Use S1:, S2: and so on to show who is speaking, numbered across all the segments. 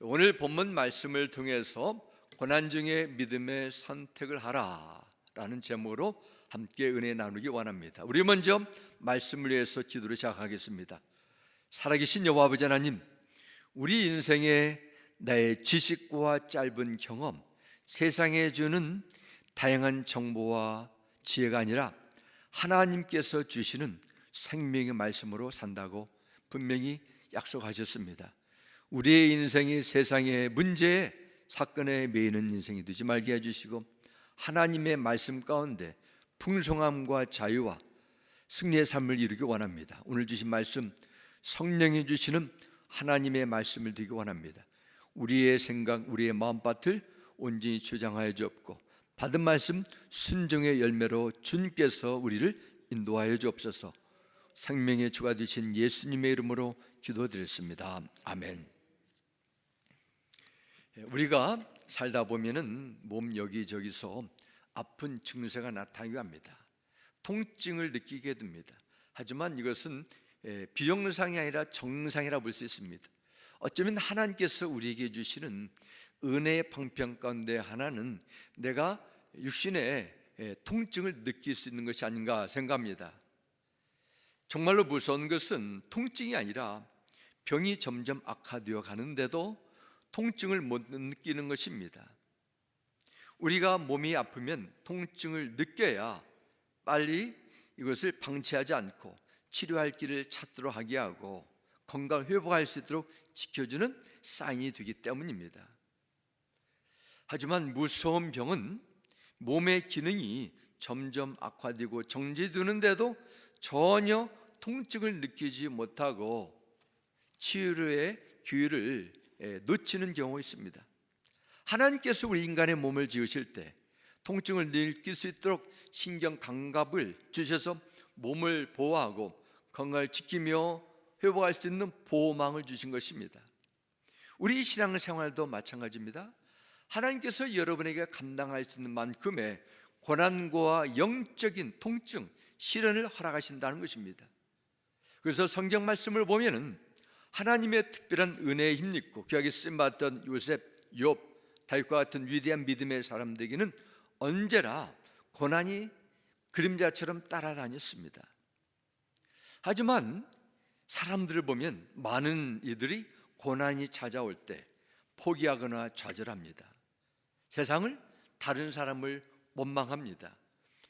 S1: 오늘 본문 말씀을 통해서 고난 중에 믿음의 선택을 하라라는 제목으로 함께 은혜 나누기 원합니다. 우리 먼저 말씀을 위해서 기도를 시작하겠습니다. 살아계신 여호와 아버지 하나님, 우리 인생에 나의 지식과 짧은 경험, 세상에 주는 다양한 정보와 지혜가 아니라 하나님께서 주시는 생명의 말씀으로 산다고 분명히 약속하셨습니다. 우리의 인생이 세상의 문제에 사건에 매이는 인생이 되지 말게 해주시고, 하나님의 말씀 가운데 풍성함과 자유와 승리의 삶을 이루기 원합니다. 오늘 주신 말씀, 성령이 주시는 하나님의 말씀을 드리기 원합니다. 우리의 생각, 우리의 마음밭을 온전히 주장하여 주옵고, 받은 말씀 순종의 열매로 주님께서 우리를 인도하여 주옵소서. 생명의 주가 되신 예수님의 이름으로 기도드렸습니다. 아멘. 우리가 살다 보면은 몸 여기저기서 아픈 증세가 나타나게 합니다. 통증을 느끼게 됩니다. 하지만 이것은 비정상이 아니라 정상이라 볼 수 있습니다. 어쩌면 하나님께서 우리에게 주시는 은혜의 방편 가운데 하나는 내가 육신의 통증을 느낄 수 있는 것이 아닌가 생각합니다. 정말로 무서운 것은 통증이 아니라 병이 점점 악화되어 가는데도 통증을 못 느끼는 것입니다. 우리가 몸이 아프면 통증을 느껴야 빨리 이것을 방치하지 않고 치료할 길을 찾도록 하게 하고 건강을 회복할 수 있도록 지켜주는 사인이 되기 때문입니다. 하지만 무서운 병은 몸의 기능이 점점 악화되고 정지되는데도 전혀 통증을 느끼지 못하고 치료의 기회를 놓치는 경우가 있습니다. 하나님께서 우리 인간의 몸을 지으실 때 통증을 느낄 수 있도록 신경 감각을 주셔서 몸을 보호하고 건강을 지키며 회복할 수 있는 보호망을 주신 것입니다. 우리 신앙생활도 마찬가지입니다. 하나님께서 여러분에게 감당할 수 있는 만큼의 고난과 영적인 통증, 시련을 허락하신다는 것입니다. 그래서 성경 말씀을 보면은 하나님의 특별한 은혜에 힘입고 귀하게 쓰임받았던 요셉, 욥, 다윗과 같은 위대한 믿음의 사람들에게는 언제나 고난이 그림자처럼 따라다녔습니다. 하지만 사람들을 보면 많은 이들이 고난이 찾아올 때 포기하거나 좌절합니다. 세상을, 다른 사람을 원망합니다.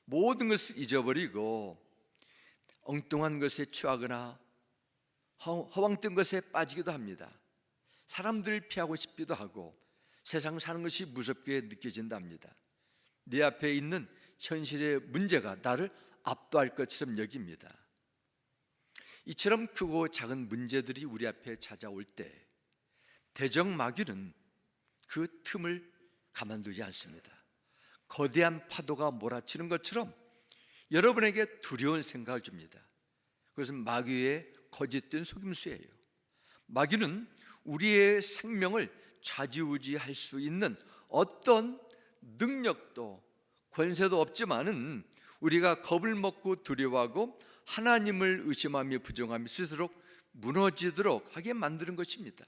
S1: 모든 것을 잊어버리고 엉뚱한 것에 취하거나 허황된 것에 빠지기도 합니다. 사람들을 피하고 싶기도 하고 세상 사는 것이 무섭게 느껴진답니다. 내 앞에 있는 현실의 문제가 나를 압도할 것처럼 여깁니다. 이처럼 크고 작은 문제들이 우리 앞에 찾아올 때 대적마귀는 그 틈을 가만두지 않습니다. 거대한 파도가 몰아치는 것처럼 여러분에게 두려운 생각을 줍니다. 그것은 마귀의 거짓된 속임수예요. 마귀는 우리의 생명을 좌지우지할 수 있는 어떤 능력도 권세도 없지만은 우리가 겁을 먹고 두려워하고 하나님을 의심하며 부정하며 스스로 무너지도록 하게 만드는 것입니다.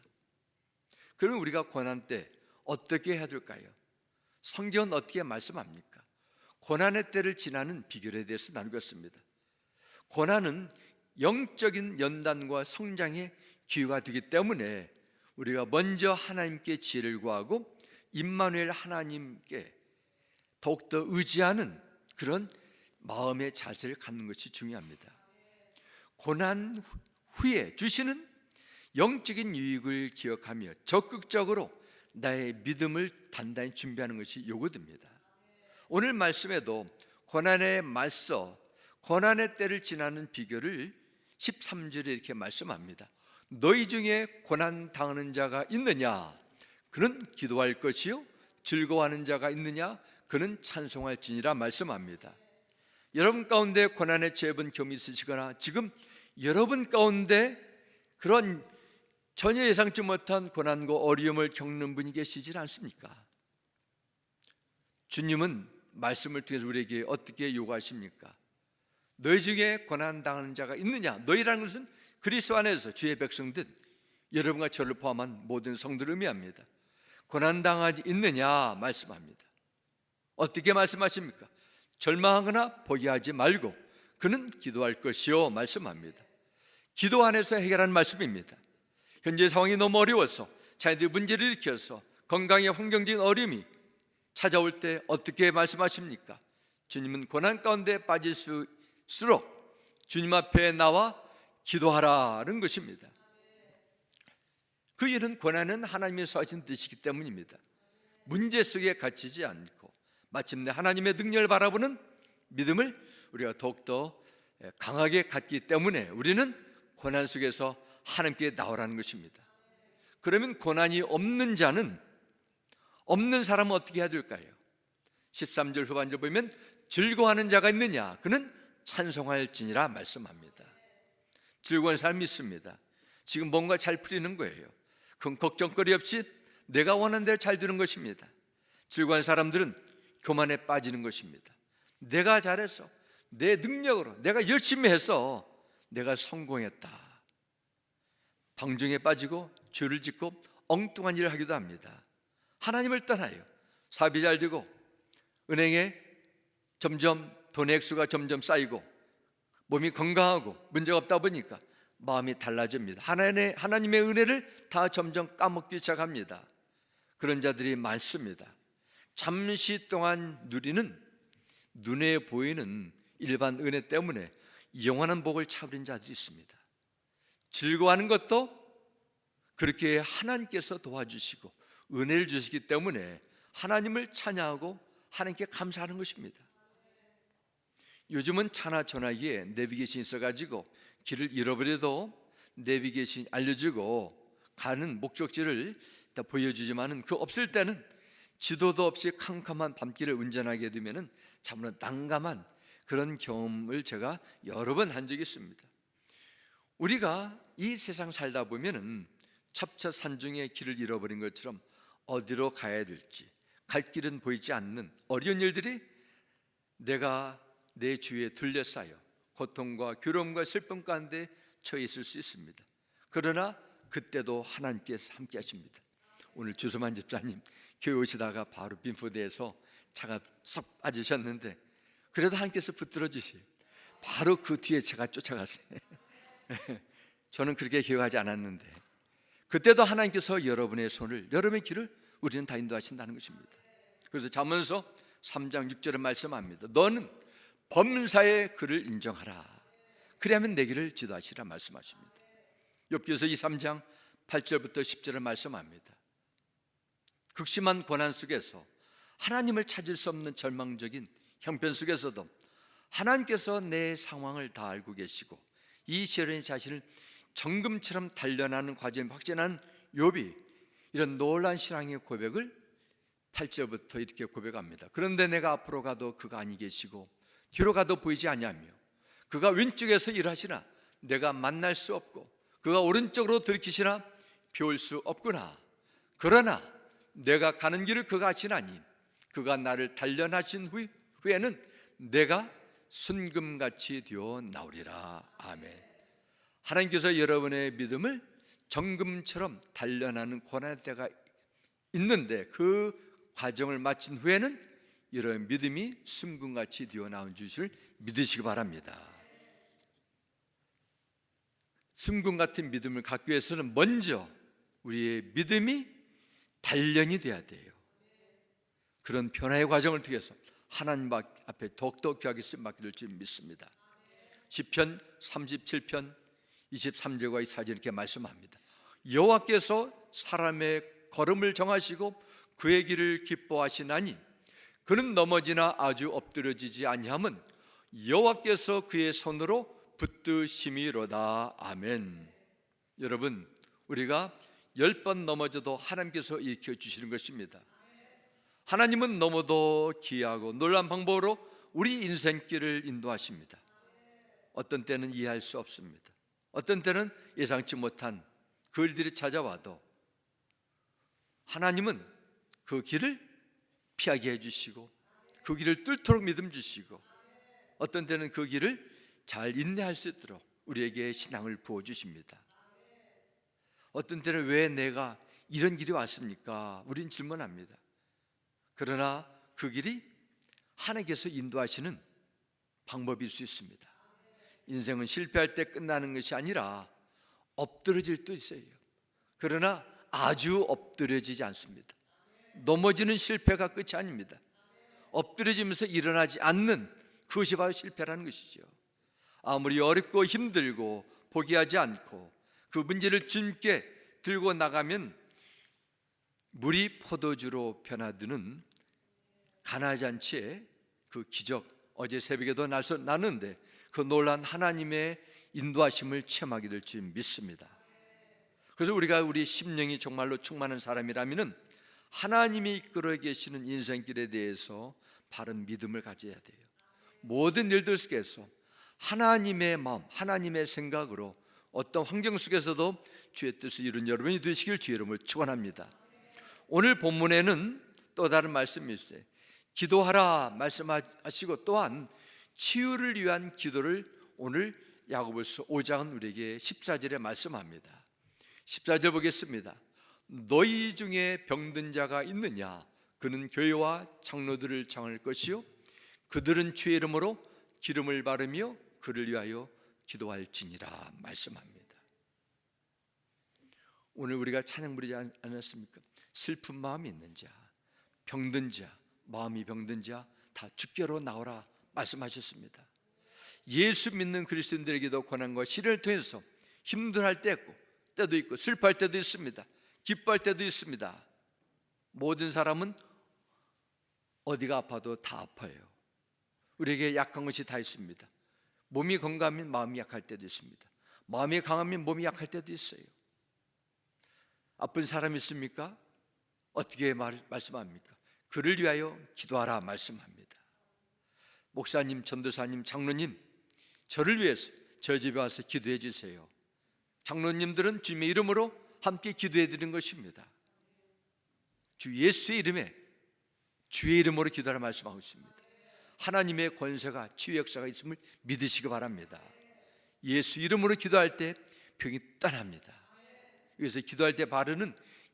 S1: 그럼 우리가 고난 때 어떻게 해야 될까요? 성경은 어떻게 말씀합니까? 고난의 때를 지나는 비결에 대해서 나누겠습니다. 고난은 영적인 연단과 성장의 기회가 되기 때문에 우리가 먼저 하나님께 지혜를 구하고 임마누엘 하나님께 더욱더 의지하는 그런 마음의 자세를 갖는 것이 중요합니다. 고난 후에 주시는 영적인 유익을 기억하며 적극적으로 나의 믿음을 단단히 준비하는 것이 요구됩니다. 오늘 말씀에도 고난에 맞서 고난의 때를 지나는 비결을 13절에 이렇게 말씀합니다. 너희 중에 고난 당하는 자가 있느냐? 그는 기도할 것이요 즐거워하는 자가 있느냐? 그는 찬송할지니라 말씀합니다. 여러분 가운데 고난의 죄분 경험이 있으시거나 지금 여러분 가운데 그런 전혀 예상치 못한 고난과 어려움을 겪는 분이 계시지 않습니까? 주님은 말씀을 통해서 우리에게 어떻게 요구하십니까? 너희 중에 고난당하는 자가 있느냐? 너희라는 것은 그리스도 안에서 주의 백성들 여러분과 저를 포함한 모든 성도를 의미합니다. 고난당하지 있느냐 말씀합니다. 어떻게 말씀하십니까? 절망하거나 포기하지 말고 그는 기도할 것이요 말씀합니다. 기도 안에서 해결하는 말씀입니다. 현재 상황이 너무 어려워서 자녀들이 문제를 일으켜서 건강에 환경적인 어려움이 찾아올 때 어떻게 말씀하십니까? 주님은 고난 가운데 빠질수록 주님 앞에 나와 기도하라는 것입니다. 그 일은 고난은 하나님께서 하신 뜻이기 때문입니다. 문제 속에 갇히지 않고 마침내 하나님의 능력을 바라보는 믿음을 우리가 더욱더 강하게 갖기 때문에 우리는 고난 속에서 하나님께 나오라는 것입니다. 그러면 고난이 없는 사람은 어떻게 해야 될까요? 13절 후반절 보면 즐거워하는 자가 있느냐? 그는 찬송할지니라 말씀합니다. 즐거운 사람이 있습니다. 지금 뭔가 잘 풀리는 거예요. 그건 걱정거리 없이 내가 원하는 대로 잘 되는 것입니다. 즐거운 사람들은 교만에 빠지는 것입니다. 내가 잘해서 내 능력으로 내가 열심히 해서 내가 성공했다. 방종에 빠지고 죄를 짓고 엉뚱한 일을 하기도 합니다. 하나님을 떠나요. 사업이 잘 되고 은행에 점점 돈의 액수가 점점 쌓이고 몸이 건강하고 문제가 없다 보니까 마음이 달라집니다. 하나님의 은혜를 다 점점 까먹기 시작합니다. 그런 자들이 많습니다. 잠시 동안 누리는 눈에 보이는 일반 은혜 때문에 영원한 복을 차버린 자들이 있습니다. 즐거워하는 것도 그렇게 하나님께서 도와주시고 은혜를 주시기 때문에 하나님을 찬양하고 하나님께 감사하는 것입니다. 요즘은 차나 전화기에 내비게이션이 있어가지고 길을 잃어버려도 내비게이션이 알려주고 가는 목적지를 다 보여주지만은 그 없을 때는 지도도 없이 캄캄한 밤길을 운전하게 되면은 참으로 난감한 그런 경험을 제가 여러 번 한 적이 있습니다. 우리가 이 세상 살다 보면은 첩첩산중에 길을 잃어버린 것처럼 어디로 가야 될지 갈 길은 보이지 않는 어려운 일들이 내가 내 주위에 둘러싸여 고통과 괴로움과 슬픔 가운데 처해 있을 수 있습니다. 그러나 그때도 하나님께서 함께 하십니다. 오늘 주소만 집사님 교회 오시다가 바로 빈포대에서 차가 쏙 빠지셨는데 그래도 하나님께서 붙들어 주시요. 바로 그 뒤에 제가 쫓아갔어요. 저는 그렇게 기억하지 않았는데 그때도 하나님께서 여러분의 손을 여러분의 길을 우리는 다 인도하신다는 것입니다. 그래서 잠언서 3장 6절에 말씀합니다. 너는 범사의 그를 인정하라. 그리하면 내 길을 지도하시라 말씀하십니다. 욥기서 3장 8절부터 10절을 말씀합니다. 극심한 고난 속에서 하나님을 찾을 수 없는 절망적인 형편 속에서도 하나님께서 내 상황을 다 알고 계시고 이 시련의 자신을 정금처럼 단련하는 과정에 확진한 욥이 이런 놀라운 신앙의 고백을 8절부터 이렇게 고백합니다. 그런데 내가 앞으로 가도 그가 아니 계시고 뒤로 가도 보이지 아니하며 그가 왼쪽에서 일하시나 내가 만날 수 없고 그가 오른쪽으로 들이키시나 배울 수 없구나. 그러나 내가 가는 길을 그가 아시나니 그가 나를 단련하신 후에는 내가 순금같이 되어 나오리라. 아멘. 하나님께서 여러분의 믿음을 정금처럼 단련하는 고난의 때가 있는데 그 과정을 마친 후에는 이런 믿음이 순금같이 되어 나온 줄을 믿으시기 바랍니다. 순금 같은 믿음을 갖기 위해서는 먼저 우리의 믿음이 단련이 돼야 돼요. 그런 변화의 과정을 통해서 하나님 앞에 더욱더 귀하게 쓰임받게 될 줄 믿습니다. 시편 37편 23절과 24절 이렇게 말씀합니다. 여호와께서 사람의 걸음을 정하시고 그의 길을 기뻐하시나니 그는 넘어지나 아주 엎드려지지 아니함은 여호와께서 그의 손으로 붙드심이로다. 아멘. 여러분, 우리가 10번 넘어져도 하나님께서 일으켜 주시는 것입니다. 하나님은 너무도 기이하고 놀라운 방법으로 우리 인생길을 인도하십니다. 어떤 때는 이해할 수 없습니다. 어떤 때는 예상치 못한 그 일들이 찾아와도 하나님은 그 길을 피하게 해주시고 그 길을 뚫도록 믿음 주시고 어떤 때는 그 길을 잘 인내할 수 있도록 우리에게 신앙을 부어주십니다. 어떤 때는 왜 내가 이런 길이 왔습니까? 우린 질문합니다. 그러나 그 길이 하나님께서 인도하시는 방법일 수 있습니다. 인생은 실패할 때 끝나는 것이 아니라 엎드러질 때도 있어요. 그러나 아주 엎드려지지 않습니다. 넘어지는 실패가 끝이 아닙니다. 엎드려지면서 일어나지 않는 그것이 바로 실패라는 것이죠. 아무리 어렵고 힘들고 포기하지 않고 그 문제를 주님께 들고 나가면 물이 포도주로 변화되는 가나잔치의 그 기적, 어제 새벽에도 나는데 그 놀란 하나님의 인도하심을 체험하게 될 줄 믿습니다. 그래서 우리가 우리 심령이 정말로 충만한 사람이라면 하나님이 이끌어 계시는 인생길에 대해서 바른 믿음을 가져야 돼요. 모든 일들 속에서 하나님의 마음, 하나님의 생각으로 어떤 환경 속에서도 주의 뜻을 이룬 여러분이 되시길 주의 이름으로 축원합니다. 오늘 본문에는 또 다른 말씀이 있어요. 기도하라 말씀하시고 또한 치유를 위한 기도를 오늘 야고보서 5장은 우리에게 14절에 말씀합니다. 14절 보겠습니다. 너희 중에 병든 자가 있느냐? 그는 교회와 장로들을 청할 것이요 그들은 주의 이름으로 기름을 바르며 그를 위하여 기도할지니라 말씀합니다. 오늘 우리가 찬양 부르지 않았습니까? 슬픈 마음이 있는 자, 병든 자, 마음이 병든 자 다 주께로 나오라 말씀하셨습니다. 예수 믿는 그리스도인들에게도 고난과 시련을 통해서 힘들할 때도 있고 슬퍼할 때도 있습니다. 기뻐할 때도 있습니다. 모든 사람은 어디가 아파도 다 아파요. 우리에게 약한 것이 다 있습니다. 몸이 건강하면 마음이 약할 때도 있습니다. 마음이 강하면 몸이 약할 때도 있어요. 아픈 사람 있습니까? 어떻게 말씀합니까? 그를 위하여 기도하라 말씀합니다. 목사님, 전도사님, 장로님, 저를 위해서 저 집에 와서 기도해 주세요. 장로님들은 주님의 이름으로 함께 기도해 드리는 것입니다. 주 예수의 이름에 주의 이름으로 기도하라 말씀하고 있습니다. 하나님의 권세가 치유 역사가 있음을 믿으시기 바랍니다. 예수 이름으로 기도할 때 병이 떠납니다. 그래서 기도할 때 바르는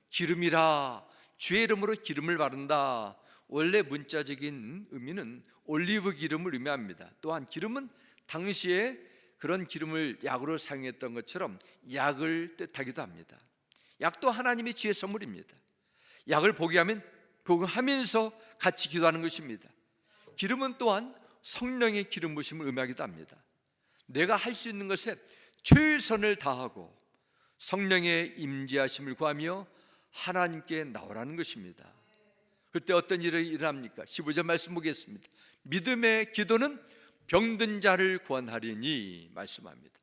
S1: 기름이라, 주의 이름으로 기름을 바른다. 원래 문자적인 의미는 올리브 기름을 의미합니다. 또한 기름은 당시에 그런 기름을 약으로 사용했던 것처럼 약을 뜻하기도 합니다. 약도 하나님의 지혜 선물입니다. 약을 복용하면서 같이 기도하는 것입니다. 기름은 또한 성령의 기름 부심을 의미하기도 합니다. 내가 할 수 있는 것에 최선을 다하고 성령의 임재하심을 구하며 하나님께 나오라는 것입니다. 그때 어떤 일이 일어납니까? 15절 말씀 보겠습니다. 믿음의 기도는 병든 자를 구원하리니 말씀합니다.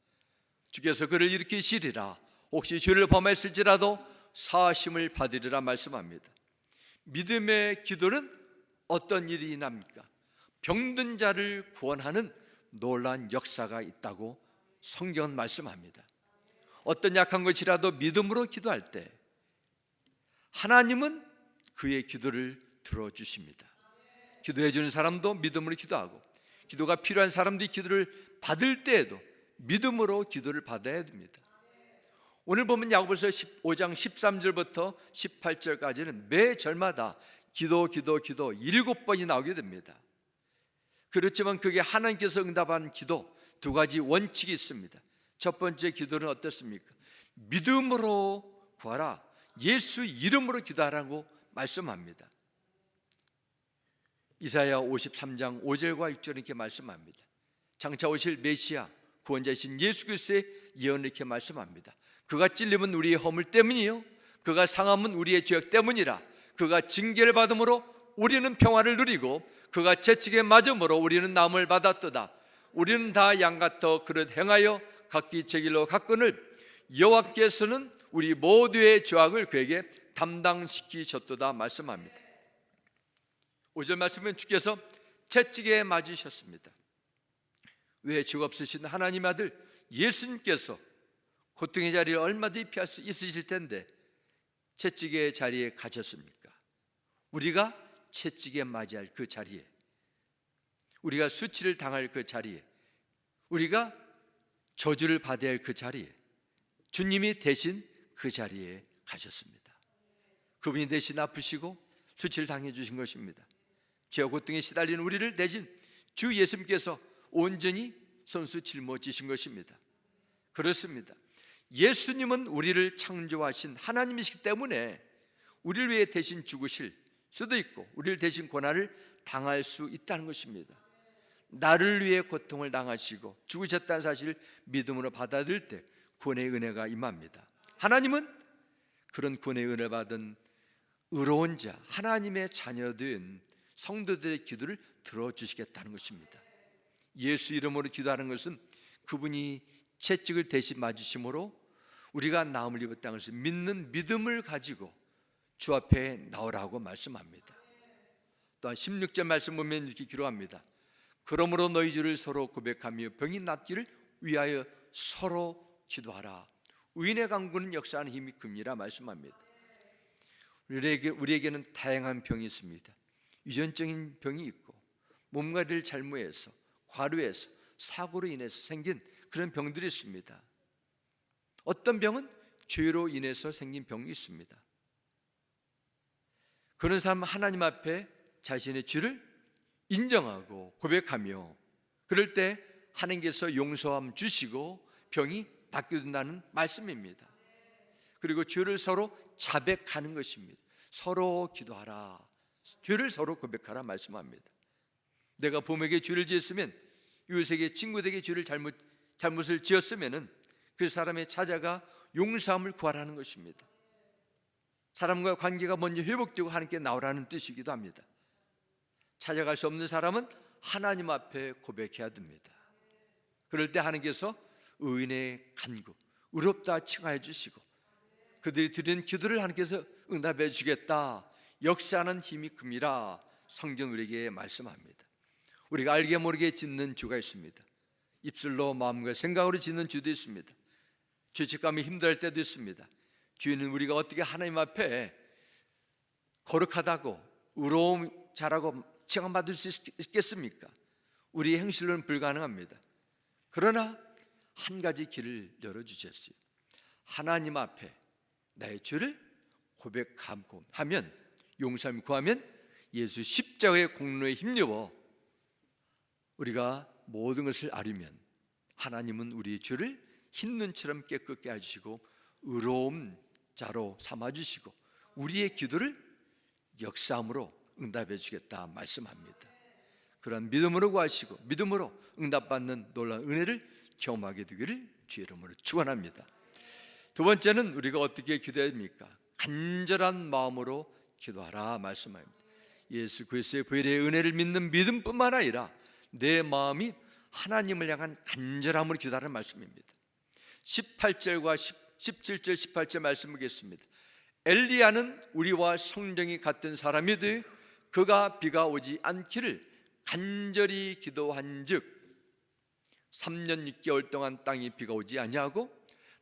S1: 주께서 그를 일으키시리라. 혹시 죄를 범했을지라도 사하심을 받으리라 말씀합니다. 믿음의 기도는 어떤 일이 일어납니까? 병든 자를 구원하는 놀라운 역사가 있다고 성경은 말씀합니다. 어떤 약한 것이라도 믿음으로 기도할 때 하나님은 그의 기도를 들어주십니다. 기도해 주는 사람도 믿음으로 기도하고 기도가 필요한 사람들이 기도를 받을 때에도 믿음으로 기도를 받아야 됩니다. 오늘 보면 야고보서 15장 13절부터 18절까지는 매 절마다 기도 7번이 나오게 됩니다. 그렇지만 그게 하나님께서 응답한 기도 두 가지 원칙이 있습니다. 첫 번째 기도는 어떻습니까? 믿음으로 구하라, 예수 이름으로 기도하라고 말씀합니다. 이사야 53장 5절과 6절은 이렇게 말씀합니다. 장차 오실 메시아 구원자이신 예수 그리스도의 예언을 이렇게 말씀합니다. 그가 찔림은 우리의 허물 때문이요 그가 상함은 우리의 죄악 때문이라. 그가 징계를 받음으로 우리는 평화를 누리고 그가 채찍에 맞음으로 우리는 나음을 받았도다. 우리는 다 양같아 그릇 행하여 각기 제 길로 갔거늘 여호와께서는 우리 모두의 죄악을 그에게 담당시키셨도다 말씀합니다. 5절 말씀은 주께서 채찍에 맞으셨습니다. 왜 죄 없으신 하나님 아들 예수님께서 고통의 자리를 얼마든지 피할 수 있으실 텐데 채찍의 자리에 가셨습니까? 우리가 채찍에 맞이할 그 자리에, 우리가 수치를 당할 그 자리에, 우리가 저주를 받아야 할 그 자리에 주님이 대신 그 자리에 가셨습니다. 그분이 대신 아프시고 수치를 당해 주신 것입니다. 죄와 고통에 시달리는 우리를 대신 주 예수님께서 온전히 손수 짊어지신 것입니다. 그렇습니다. 예수님은 우리를 창조하신 하나님이시기 때문에 우리를 위해 대신 죽으실 수도 있고 우리를 대신 고난을 당할 수 있다는 것입니다. 나를 위해 고통을 당하시고 죽으셨다는 사실을 믿음으로 받아들일 때 구원의 은혜가 임합니다. 하나님은 그런 구원의 은혜 받은 의로운 자, 하나님의 자녀된 성도들의 기도를 들어주시겠다는 것입니다. 예수 이름으로 기도하는 것은 그분이 채찍을 대신 맞으심으로 우리가 나음을 입었다는 것을 믿는 믿음을 가지고 주 앞에 나오라고 말씀합니다. 또한 16절 말씀 보면 이렇게 기록합니다. 그러므로 너희 죄를 서로 고백하며 병이 낫기를 위하여 서로 기도하라. 의인의 강구는 역사하는 힘이 큽니다 말씀합니다. 우리에게는 다양한 병이 있습니다. 유전적인 병이 있고 몸관리를 잘못해서 과로해서 사고로 인해서 생긴 그런 병들이 있습니다. 어떤 병은 죄로 인해서 생긴 병이 있습니다. 그런 사람은 하나님 앞에 자신의 죄를 인정하고 고백하며 그럴 때 하나님께서 용서함 주시고 병이 낫게 된다는 말씀입니다. 그리고 죄를 서로 자백하는 것입니다. 서로 기도하라, 죄를 서로 고백하라 말씀합니다. 내가 부모에게 죄를 지었으면 이웃에게 친구에게 죄를 잘못을 지었으면은 그 사람의 찾아가 용서함을 구하라는 것입니다. 사람과 관계가 먼저 회복되고 하나님께 나오라는 뜻이기도 합니다. 찾아갈 수 없는 사람은 하나님 앞에 고백해야 됩니다. 그럴 때 하나님께서 의인의 간구, 의롭다 칭하여 주시고 그들이 드리는 기도를 하나님께서 응답해 주겠다, 역사하는 힘이 큽니다. 성경 우리에게 말씀합니다. 우리가 알게 모르게 짓는 죄가 있습니다. 입술로 마음과 생각으로 짓는 죄도 있습니다. 죄책감이 힘들할 때도 있습니다. 죄는 우리가 어떻게 하나님 앞에 거룩하다고 의로움 잘하고 칭함받을 수 있겠습니까? 우리의 행실로는 불가능합니다. 그러나 한 가지 길을 열어주셨어요. 하나님 앞에 나의 죄를 고백하고 하면, 용서함을 구하면 예수 십자가의 공로에 힘입어 우리가 모든 것을 아뢰면 하나님은 우리의 죄를 흰 눈처럼 깨끗게 해주시고 의로움 자로 삼아주시고 우리의 기도를 역사함으로 응답해 주겠다 말씀합니다. 그런 믿음으로 구하시고 믿음으로 응답받는 놀라운 은혜를 경험하게 되기를 주의 이름으로 축원합니다. 두 번째는 우리가 어떻게 기도해야 됩니까? 간절한 마음으로 기도하라 말씀합니다. 예수 그리스도의 보혈의 은혜를 믿는 믿음뿐만 아니라 내 마음이 하나님을 향한 간절함으로 기도하라는 말씀입니다. 18절과 17절 18절 말씀 보겠습니다. 엘리야는 우리와 성정이 같은 사람이되 그가 비가 오지 않기를 간절히 기도한즉 3년 6개월 동안 땅이 비가 오지 아니하고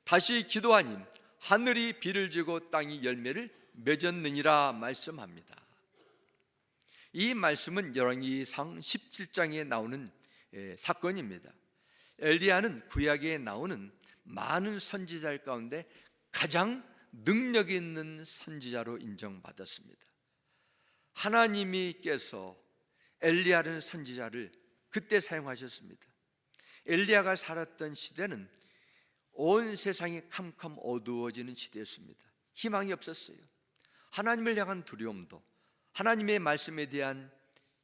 S1: 다시 기도하니 하늘이 비를 주고 땅이 열매를 맺었느니라 말씀합니다. 이 말씀은 열왕기상 17장에 나오는 사건입니다. 엘리야는 구약에 나오는 많은 선지자 가운데 가장 능력 있는 선지자로 인정받았습니다. 하나님께서 엘리야라는 선지자를 그때 사용하셨습니다. 엘리야가 살았던 시대는 온 세상이 캄캄 어두워지는 시대였습니다. 희망이 없었어요. 하나님을 향한 두려움도 하나님의 말씀에 대한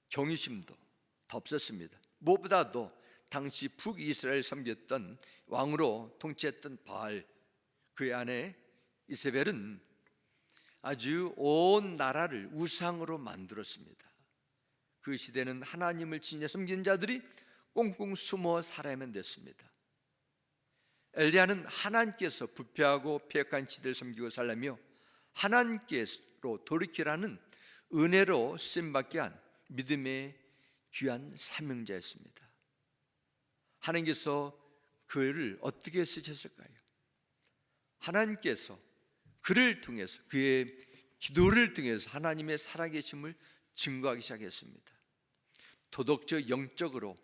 S1: 경외심도 더 없었습니다. 무엇보다도 당시 북이스라엘 섬겼던 왕으로 통치했던 바알, 그의 아내 이세벨은 아주 온 나라를 우상으로 만들었습니다. 그 시대는 하나님을 진짜 섬기는 자들이 꽁꽁 숨어 살아야만 됐습니다. 엘리야는 하나님께서 부패하고 패역한 지대를 섬기고 살라며 하나님께로 돌이키라는 은혜로 쓰임받게 한 믿음의 귀한 사명자였습니다. 하나님께서 그를 어떻게 쓰셨을까요? 하나님께서 그를 통해서, 그의 기도를 통해서 하나님의 살아계심을 증거하기 시작했습니다. 도덕적, 영적으로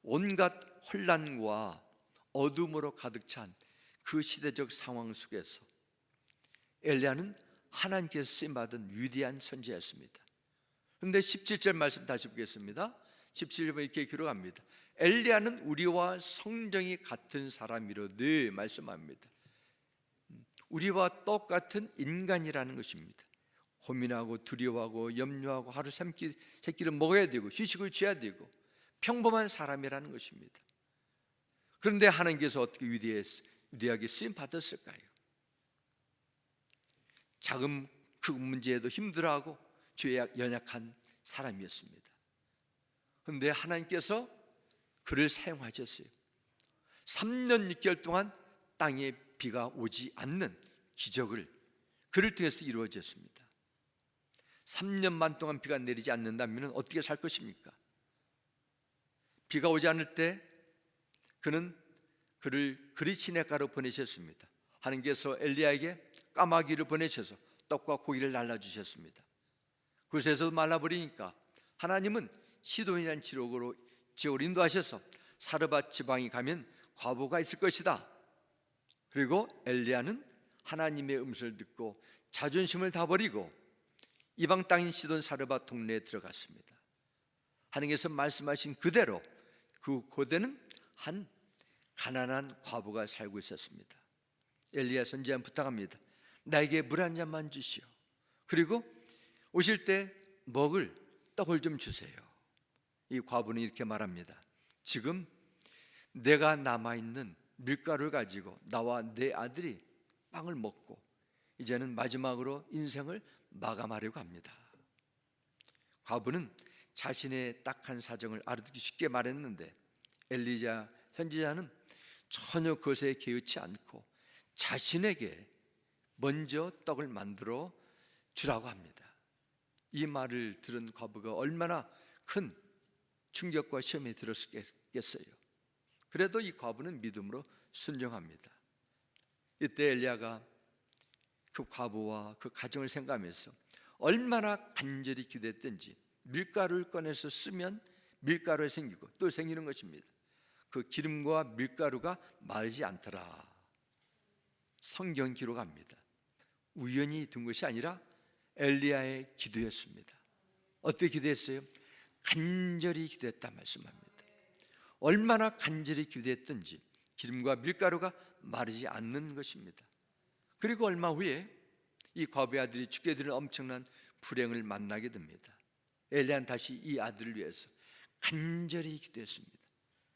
S1: 온갖 혼란과 어둠으로 가득 찬 그 시대적 상황 속에서 엘리야는 하나님께서 쓰임받은 위대한 선지자였습니다. 그런데 17절 말씀 다시 보겠습니다. 17절에 이렇게 기록합니다. 엘리야는 우리와 성정이 같은 사람이로되 말씀합니다. 우리와 똑같은 인간이라는 것입니다. 고민하고 두려워하고 염려하고 하루 세끼를 먹어야 되고 휴식을 취해야 되고 평범한 사람이라는 것입니다. 그런데 하나님께서 어떻게 위대하게 쓰임 받았을까요? 작은 큰 문제에도 힘들어하고 죄에 연약한 사람이었습니다. 그런데 하나님께서 그를 사용하셨어요. 3년 6개월 동안 땅에 비가 오지 않는 기적을 그를 통해서 이루어졌습니다. 3년 반 동안 비가 내리지 않는다면 어떻게 살 것입니까? 비가 오지 않을 때 그는 그를 그리 시냇가로 보내셨습니다. 하나님께서 엘리야에게 까마귀를 보내셔서 떡과 고기를 날라주셨습니다. 그곳에서 말라버리니까 하나님은 시돈이라는 지역으로 인도하셔서 사르밧 지방에 가면 과부가 있을 것이다. 그리고 엘리야는 하나님의 음성을 듣고 자존심을 다 버리고 이방 땅인 시돈 사르밧 동네에 들어갔습니다. 하나님께서 말씀하신 그대로 그 고대는 한 가난한 과부가 살고 있었습니다. 엘리야 선지자는 부탁합니다. 나에게 물 한 잔만 주시오. 그리고 오실 때 먹을 떡을 좀 주세요. 이 과부는 이렇게 말합니다. 지금 내가 남아있는 밀가루를 가지고 나와 내 아들이 빵을 먹고 이제는 마지막으로 인생을 마감하려고 합니다. 과부는 자신의 딱한 사정을 알아듣기 쉽게 말했는데 엘리야 선지자는 전혀 그것에 개의치 않고 자신에게 먼저 떡을 만들어 주라고 합니다. 이 말을 들은 과부가 얼마나 큰 충격과 시험에 들었겠어요. 그래도 이 과부는 믿음으로 순종합니다. 이때 엘리야가 그 과부와 그 가정을 생각하면서 얼마나 간절히 기도했든지 밀가루를 꺼내서 쓰면 밀가루가 생기고 또 생기는 것입니다. 그 기름과 밀가루가 마르지 않더라. 성경 기록합니다. 우연히 된 것이 아니라 엘리야의 기도였습니다. 어떻게 기도했어요? 간절히 기도했다 말씀합니다. 얼마나 간절히 기도했든지 기름과 밀가루가 마르지 않는 것입니다. 그리고 얼마 후에 이 과부의 아들이 죽게 되는 엄청난 불행을 만나게 됩니다. 엘리야는 다시 이 아들을 위해서 간절히 기도했습니다.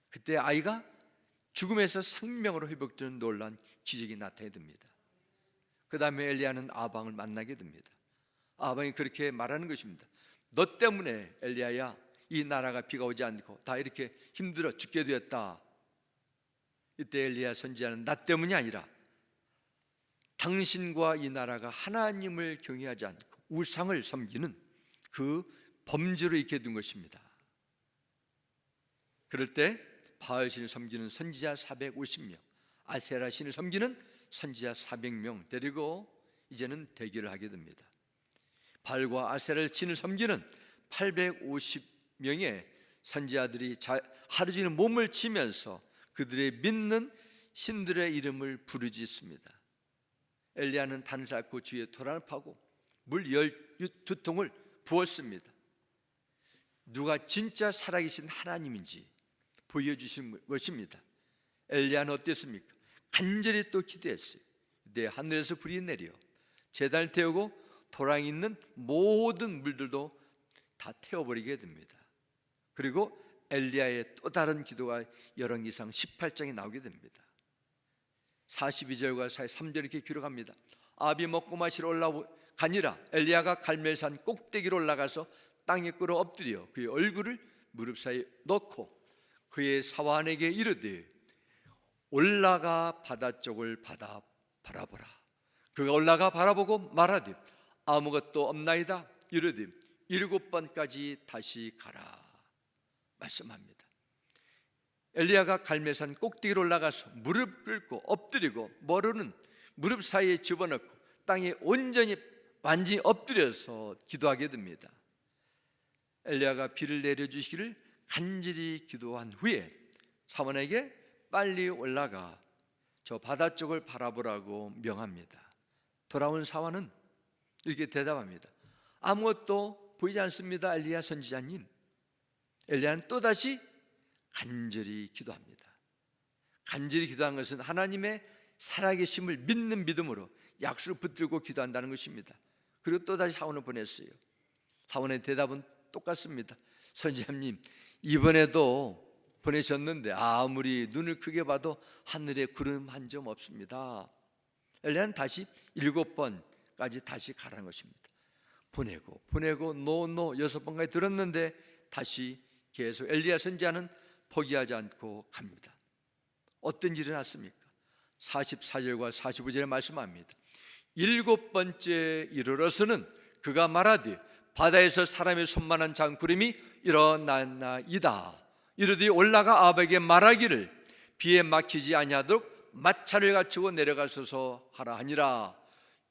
S1: 그때 아이가 죽음에서 생명으로 회복되는 놀라운 기적이 나타나게 됩니다. 그 다음에 엘리야는 아방을 만나게 됩니다. 아방이 그렇게 말하는 것입니다. 너 때문에 엘리야야 이 나라가 비가 오지 않고 다 이렇게 힘들어 죽게 되었다. 이때 엘리야 선지자는 나 때문이 아니라 당신과 이 나라가 하나님을 경외하지 않고 우상을 섬기는 그 범죄로 있게 된 것입니다. 그럴 때 바알 신을 섬기는 선지자 450명, 아세라 신을 섬기는 선지자 400명 데리고 이제는 대결을 하게 됩니다. 바알과 아세라 신을 섬기는 850명의 선지자들이 하루 종일 몸을 치면서 그들의 믿는 신들의 이름을 부르짖습니다. 엘리야는 단을 쌓고 주위에 도란을 파고 물 12통을 부었습니다. 누가 진짜 살아계신 하나님인지 보여주신 것입니다. 엘리야는 어땠습니까? 간절히 또 기도했어요. 내 하늘에서 불이 내려 제단을 태우고 도랑에 있는 모든 물들도 다 태워버리게 됩니다. 그리고 엘리야의 또 다른 기도가 열왕기상 18장에 나오게 됩니다. 42절과 43절 이렇게 기록합니다. 아비 먹고 마시러 올라가니라 엘리야가 갈멜산 꼭대기로 올라가서 땅에 꿇어 엎드려 그의 얼굴을 무릎 사이에 넣고 그의 사환에게 이르되 올라가 바다 쪽을 바라보라. 그가 올라가 바라보고 말하되 아무것도 없나이다. 이르되 7번까지 다시 가라 말씀합니다. 엘리야가 갈멜산 꼭대기로 올라가서 무릎 꿇고 엎드리고 머리는 무릎 사이에 집어넣고 땅에 완전히 엎드려서 기도하게 됩니다. 엘리야가 비를 내려주시기를 간절히 기도한 후에 사원에게 빨리 올라가 저 바다 쪽을 바라보라고 명합니다. 돌아온 사환은 이렇게 대답합니다. 아무것도 보이지 않습니다, 엘리야 선지자님. 엘리야는 또다시 간절히 기도합니다. 간절히 기도한 것은 하나님의 살아계심을 믿는 믿음으로 약속을 붙들고 기도한다는 것입니다. 그리고 또다시 사원을 보냈어요. 사원의 대답은 똑같습니다. 선지자님, 이번에도 보내셨는데 아무리 눈을 크게 봐도 하늘에 구름 한 점 없습니다. 엘리야는 다시 7번까지 다시 가라는 것입니다. 보내고 노 6번까지 들었는데 다시 계속 엘리야 선지자는 포기하지 않고 갑니다. 어떤 일이 났습니까? 44절과 45절에 말씀합니다. 7번째 이르러서는 그가 말하되 바다에서 사람의 손만한 장구름이 일어났나이다. 이르되 올라가 아합에게 말하기를 비에 막히지 아니하도록 마차를 갖추고 내려가소서 하라 하니라.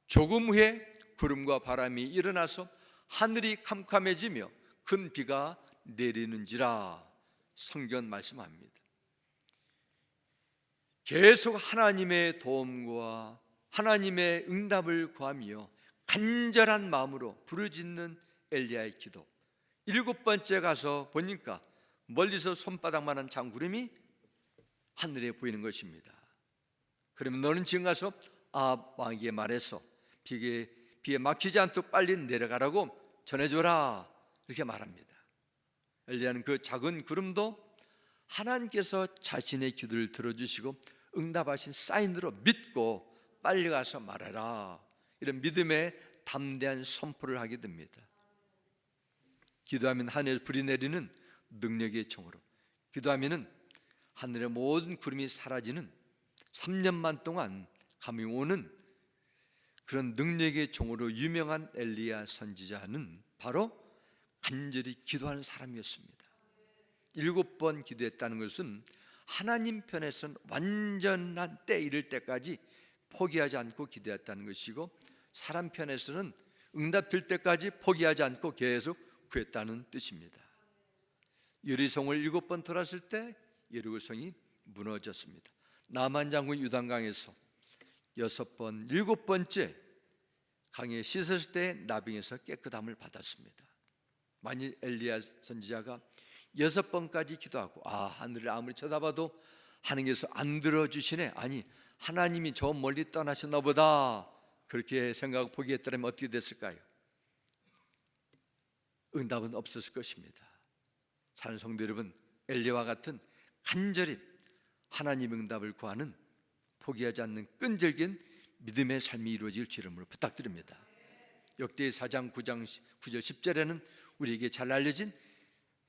S1: 조금 후에 구름과 바람이 일어나서 하늘이 캄캄해지며 큰 비가 내리는지라. 성경 말씀합니다. 계속 하나님의 도움과 하나님의 응답을 구하며 간절한 마음으로 부르짖는 엘리야의 기도. 7번째 가서 보니까 멀리서 손바닥만한 장구름이 하늘에 보이는 것입니다. 그러면 너는 지금 가서 아합 왕에게 말해서 비에 막히지 않도록 빨리 내려가라고 전해줘라, 이렇게 말합니다. 엘리야는 그 작은 구름도 하나님께서 자신의 기도를 들어주시고 응답하신 사인으로 믿고 빨리 가서 말해라, 이런 믿음의 담대한 선포를 하게 됩니다. 기도하면 하늘에서 불이 내리는 능력의 종으로, 기도하면 하늘의 모든 구름이 사라지는 3년만 동안 감이 오는 그런 능력의 종으로 유명한 엘리야 선지자는 바로 간절히 기도하는 사람이었습니다. 7번 기도했다는 것은 하나님 편에서는 완전한 때 이를 때까지 포기하지 않고 기도했다는 것이고, 사람 편에서는 응답될 때까지 포기하지 않고 계속 구했다는 뜻입니다. 여리성을 7번 돌았을 때 여리고성이 무너졌습니다. 나만 장군 유단강에서 6번, 7번째 강에 씻었을 때 나병에서 깨끗함을 받았습니다. 만일 엘리야 선지자가 6번까지 기도하고 하늘을 아무리 쳐다봐도 하나님께서 안 들어주시네, 아니 하나님이 저 멀리 떠나셨나 보다, 그렇게 생각하고 포기했더라면 어떻게 됐을까요? 응답은 없었을 것입니다. 사랑하는 성도 여러분, 엘리야와 같은 간절히 하나님 응답을 구하는, 포기하지 않는 끈질긴 믿음의 삶이 이루어질 주름으로 부탁드립니다. 역대 4장 9장 9절 10절에는 우리에게 잘 알려진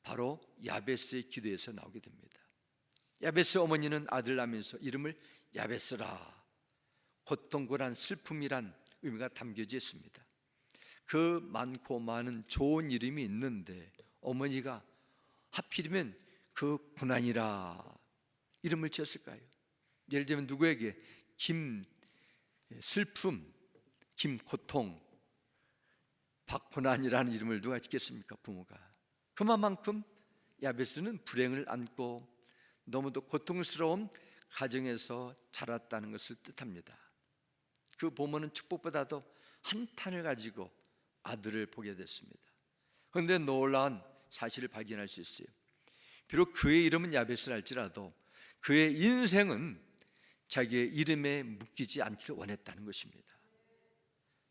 S1: 바로 야베스의 기도에서 나오게 됩니다. 야베스 어머니는 아들 낳으면서 이름을 야베스라, 고통고난 슬픔이란 의미가 담겨져 있습니다. 그 많고 많은 좋은 이름이 있는데 어머니가 하필이면 그 고난이라 이름을 지었을까요? 예를 들면 누구에게 김 슬픔, 김 고통, 박고난이라는 이름을 누가 짓겠습니까? 부모가. 그만큼 야베스는 불행을 안고 너무도 고통스러운 가정에서 자랐다는 것을 뜻합니다. 그 부모는 축복보다도 한탄을 가지고 아들을 보게 됐습니다. 그런데 놀라운 사실을 발견할 수 있어요. 비록 그의 이름은 야베스랄지라도 그의 인생은 자기의 이름에 묶이지 않기를 원했다는 것입니다.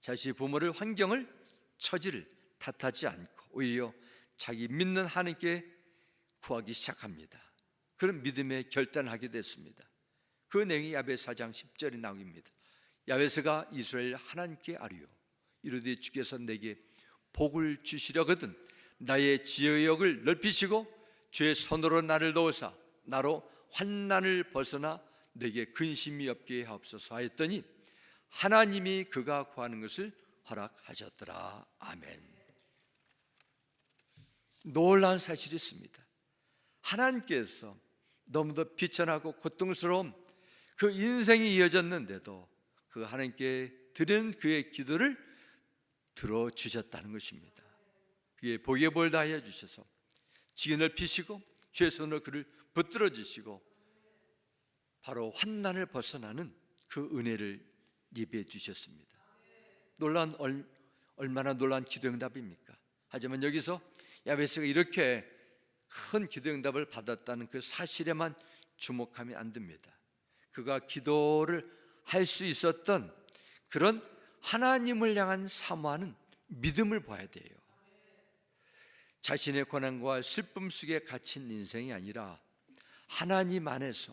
S1: 자신의 부모를, 환경을, 처지를 탓하지 않고 오히려 자기 믿는 하나님께 구하기 시작합니다. 그런 믿음의 결단을 하게 됐습니다. 그 내용이 야베스 4장 10절에 나옵니다. 야베스가 이스라엘 하나님께 아뢰어 이르되 주께서 내게 복을 주시려거든 나의 지역을 넓히시고 주의 손으로 나를 도우사 나로 환난을 벗어나 내게 근심이 없게 하옵소서 하였더니 하나님이 그가 구하는 것을 허락하셨더라. 아멘. 놀라운 사실이 있습니다. 하나님께서 너무도 비천하고 고통스러운 그 인생이 이어졌는데도 그 하나님께 드린 그의 기도를 들어주셨다는 것입니다. 그의 복의 볼 다하여 주셔서 지근을 피시고 주의 손으로 그를 붙들어 주시고 바로 환난을 벗어나는 그 은혜를 예비해 주셨습니다. 얼마나 놀라운 기도 응답입니까? 하지만 여기서 야베스가 이렇게 큰 기도 응답을 받았다는 그 사실에만 주목하면 안 됩니다. 그가 기도를 할 수 있었던 그런 하나님을 향한 사모하는 믿음을 봐야 돼요. 자신의 고난과 슬픔 속에 갇힌 인생이 아니라 하나님 안에서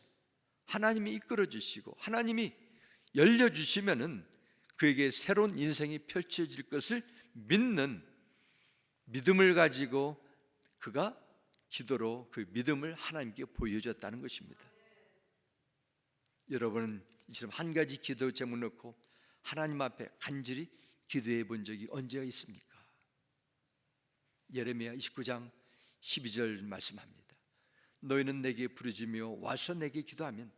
S1: 하나님이 이끌어 주시고 하나님이 열려주시면은 그에게 새로운 인생이 펼쳐질 것을 믿는 믿음을 가지고 그가 기도로 그 믿음을 하나님께 보여줬다는 것입니다. 여러분은 이처럼 한 가지 기도 제목 놓고 하나님 앞에 간절히 기도해 본 적이 언제가 있습니까? 예레미야 29장 12절 말씀합니다. 너희는 내게 부르짖으며 와서 내게 기도하면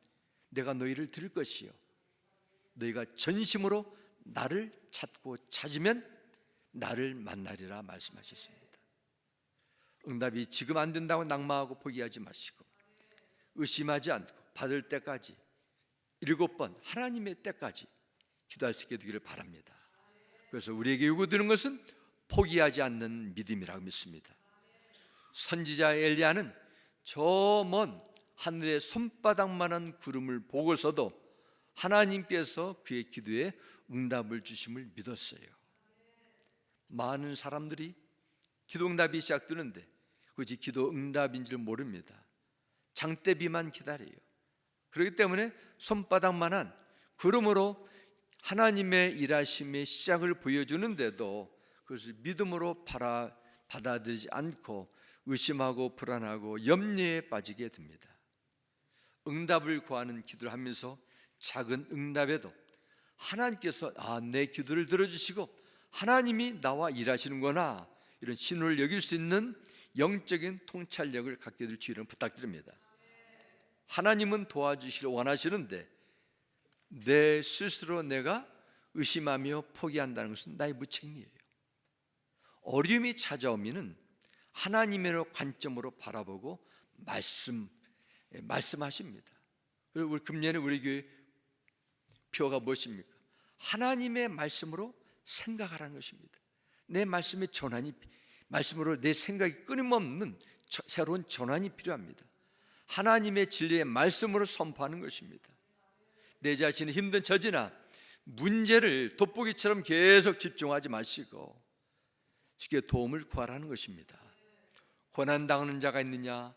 S1: 내가 너희를 들을 것이요 너희가 전심으로 나를 찾고 찾으면 나를 만나리라 말씀하셨습니다. 응답이 지금 안 된다고 낙마하고 포기하지 마시고 의심하지 않고 받을 때까지 7번 하나님의 때까지 기도할 수 있게 되기를 바랍니다. 그래서 우리에게 요구되는 것은 포기하지 않는 믿음이라고 믿습니다. 선지자 엘리야는 저 먼 하늘의 손바닥만한 구름을 보고서도 하나님께서 그의 기도에 응답을 주심을 믿었어요. 많은 사람들이 기도 응답이 시작되는데 그것이 기도 응답인 줄 모릅니다. 장대비만 기다려요. 그렇기 때문에 손바닥만한 구름으로 하나님의 일하심의 시작을 보여주는데도 그것을 믿음으로 받아들이지 않고 의심하고 불안하고 염려에 빠지게 됩니다. 응답을 구하는 기도를 하면서 작은 응답에도 하나님께서 내 기도를 들어주시고 하나님이 나와 일하시는구나 이런 신호를 여길 수 있는 영적인 통찰력을 갖게 될 주의를 부탁드립니다. 하나님은 도와주시길 원하시는데 내 스스로 내가 의심하며 포기한다는 것은 나의 무책임이에요. 어려움이 찾아오면은 하나님의 관점으로 바라보고 말씀하십니다. 그리고 우리 금년에 우리 교회 표가 무엇입니까? 하나님의 말씀으로 생각하라는 것입니다. 내 말씀의 말씀으로 내 생각이 끊임없는 새로운 전환이 필요합니다. 하나님의 진리의 말씀으로 선포하는 것입니다. 내 자신의 힘든 처지나 문제를 돋보기처럼 계속 집중하지 마시고 쉽게 도움을 구하라는 것입니다. 고난당하는 자가 있느냐?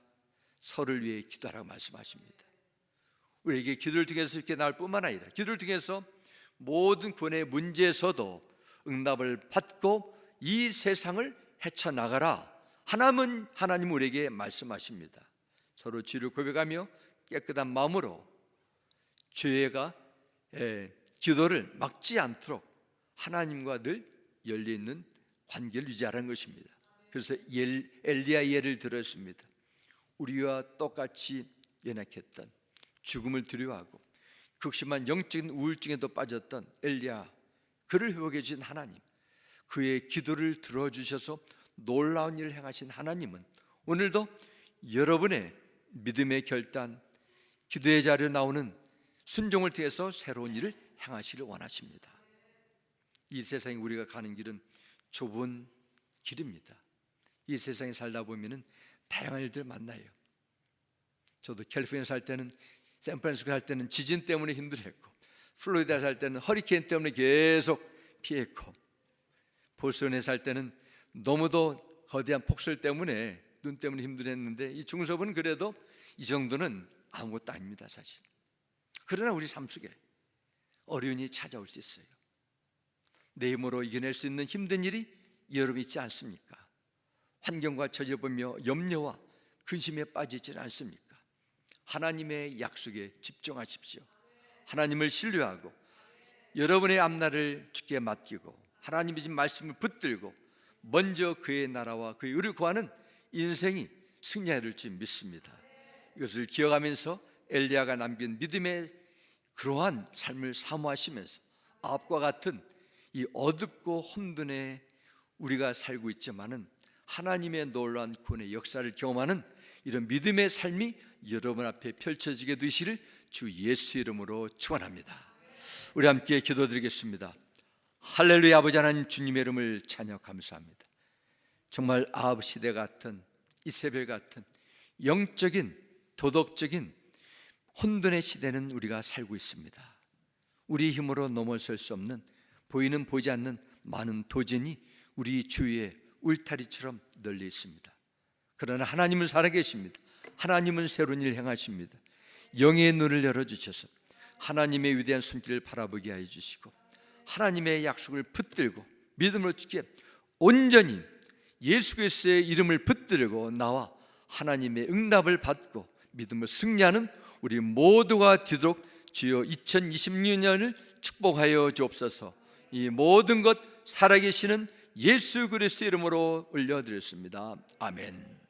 S1: 서를 위해 기도하라고 말씀하십니다. 우리에게 기도를 통해서 이렇게 나올 뿐만 아니라 기도를 통해서 모든 구원의 문제에서도 응답을 받고 이 세상을 헤쳐나가라. 하나님 우리에게 말씀하십니다. 서로 죄를 고백하며 깨끗한 마음으로 죄가 기도를 막지 않도록 하나님과 늘 열려있는 관계를 유지하라는 것입니다. 그래서 엘리야 예를 들었습니다. 우리와 똑같이 연약했던 죽음을 두려워하고 극심한 영적인 우울증에도 빠졌던 엘리야, 그를 회복해 주신 하나님, 그의 기도를 들어주셔서 놀라운 일을 행하신 하나님은 오늘도 여러분의 믿음의 결단, 기도의 자리에 나오는 순종을 통해서 새로운 일을 행하시를 원하십니다. 이 세상에 우리가 가는 길은 좁은 길입니다. 이 세상에 살다 보면은 다양한 일들 만나요. 저도 캘리포니아 살 때는, 샌프란시스코 살 때는 지진 때문에 힘들었고, 플로리다 살 때는 허리케인 때문에 계속 피했고, 보스턴에 살 때는 너무도 거대한 폭설 때문에 눈 때문에 힘들었는데, 이 중서부는 그래도 이 정도는 아무것도 아닙니다, 사실. 그러나 우리 삶 속에 어려움이 찾아올 수 있어요. 내 힘으로 이겨낼 수 있는 힘든 일이 여러분 있지 않습니까? 환경과 처지를 보며 염려와 근심에 빠지지 않습니까? 하나님의 약속에 집중하십시오. 하나님을 신뢰하고 여러분의 앞날을 주께 맡기고 하나님의 진 말씀을 붙들고 먼저 그의 나라와 그의 의를 구하는 인생이 승리할 줄 믿습니다. 이것을 기억하면서 엘리야가 남긴 믿음의 그러한 삶을 사모하시면서 아합과 같은 이 어둡고 혼돈에 우리가 살고 있지만은 하나님의 놀라운 구원의 역사를 경험하는 이런 믿음의 삶이 여러분 앞에 펼쳐지게 되시를 주 예수 이름으로 축원합니다. 우리 함께 기도드리겠습니다. 할렐루야. 아버지 하나님, 주님의 이름을 찬양 감사합니다. 정말 아합 시대 같은, 이세벨 같은 영적인, 도덕적인 혼돈의 시대는 우리가 살고 있습니다. 우리 힘으로 넘어설 수 없는, 보이는 보이지 않는 많은 도전이 우리 주위에 울타리처럼 널려 있습니다. 그러나 하나님은 살아계십니다. 하나님은 새로운 일을 행하십니다. 영의 눈을 열어주셔서 하나님의 위대한 손길을 바라보게 하여 주시고, 하나님의 약속을 붙들고 믿음으로 주께 온전히 예수 그리스도의 이름을 붙들고 나와 하나님의 응답을 받고 믿음을 승리하는 우리 모두가 되도록 주여 2026년을 축복하여 주옵소서. 이 모든 것 살아계시는 예수 그리스도 이름으로 올려드렸습니다. 아멘.